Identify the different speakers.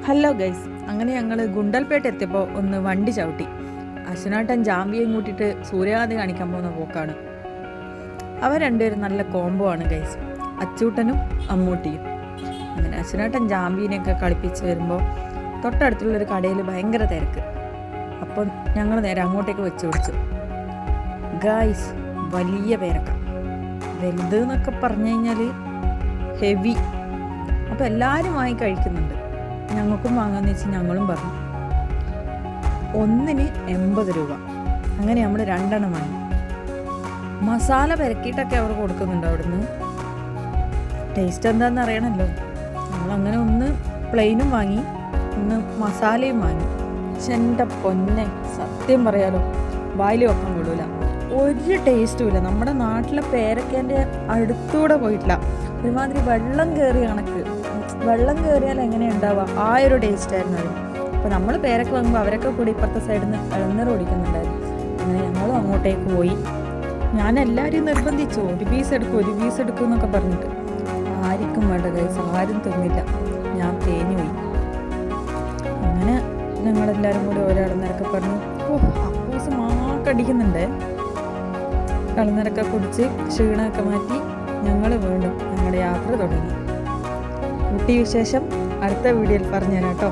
Speaker 1: Hello guys, അങ്ങനെ ഞങ്ങൾ ഗുണ്ടൽപേട്ട എത്തിയപ്പോൾ ഒന്ന് വണ്ടി ചവിട്ടി. അശ്വനാട്ടൻ ജാമ്പിയും കൂട്ടിയിട്ട് സൂര്യകാന്തി കാണിക്കാൻ പോകുന്ന പോക്കാണ്. അവർ രണ്ടുപേരും നല്ല കോംബോ ആണ് ഗൈസ്, അച്ചൂട്ടനും അമ്മൂട്ടിയും. അങ്ങനെ അശ്വനാട്ടൻ ജാമ്പീനെയൊക്കെ കളിപ്പിച്ച് വരുമ്പോൾ തൊട്ടടുത്തുള്ളൊരു കടയിൽ ഭയങ്കര തിരക്ക്. അപ്പം ഞങ്ങൾ നേരെ അങ്ങോട്ടേക്ക് വെച്ച് പിടിച്ചു. ഗൈസ്, വലിയ പേരക്ക, വലുത് എന്നൊക്കെ പറഞ്ഞു കഴിഞ്ഞാൽ ഹെവി. അപ്പോൾ എല്ലാവരും വാങ്ങി കഴിക്കുന്നുണ്ട്. ഞങ്ങൾക്കും വാങ്ങാമെന്ന് വെച്ച് ഞങ്ങളും പറഞ്ഞു. ഒന്നിന് 80 രൂപ. അങ്ങനെ നമ്മൾ 2 വാങ്ങി. മസാല പെരക്കിയിട്ടൊക്കെ അവർ കൊടുക്കുന്നുണ്ട് അവിടുന്ന്. ടേസ്റ്റ് എന്താണെന്ന് അറിയണമല്ലോ. നമ്മളങ്ങനെ ഒന്ന് പ്ലെയിനും വാങ്ങി, ഒന്ന് മസാലയും വാങ്ങി. പക്ഷെ എൻ്റെ പൊന്നെ, സത്യം പറയാലോ, വായിൽ വെക്കാൻ കൊള്ളൂല. ഒരു ടേസ്റ്റും ഇല്ല. നമ്മുടെ നാട്ടിലെ പേരക്കേൻ്റെ അടുത്തൂടെ പോയിട്ടില്ല. ഒരുമാതിരി വെള്ളം കയറിയ കണക്ക്. വെള്ളം കയറിയാൽ എങ്ങനെയാണ് ഉണ്ടാവുക, ആ ഒരു ടേസ്റ്റ് ആയിരുന്നു അത്. അപ്പോൾ നമ്മൾ പേരൊക്കെ വാങ്ങുമ്പോൾ അവരൊക്കെ കൂടി ഇപ്പുറത്തെ സൈഡിൽ നിന്ന് ഇളനീർ ഓടിക്കുന്നുണ്ടായിരുന്നു. അങ്ങനെ ഞങ്ങളും അങ്ങോട്ടേക്ക് പോയി. ഞാൻ എല്ലാവരെയും നിർബന്ധിച്ചു, ഒരു പീസ് എടുക്കും എന്നൊക്കെ പറഞ്ഞിട്ട്. ആർക്കും വേണ്ട ഗൈസ്, ആരും തിന്നില്ല. ഞാൻ തേഞ്ഞു പോയി. അങ്ങനെ ഞങ്ങളെല്ലാവരും കൂടി ഓരോ ഇളനീരൊക്കെ പറഞ്ഞു. അപ്പൂസ് മാക്കടിക്കുന്നുണ്ട്. ഇളനീരൊക്കെ കുടിച്ച് ക്ഷീണമൊക്കെ മാറ്റി ഞങ്ങൾ വീണ്ടും ഞങ്ങളുടെ യാത്ര തുടങ്ങി. ഊട്ടി വിശേഷം അടുത്ത വീഡിയോയിൽ പറഞ്ഞുതരാം കേട്ടോ.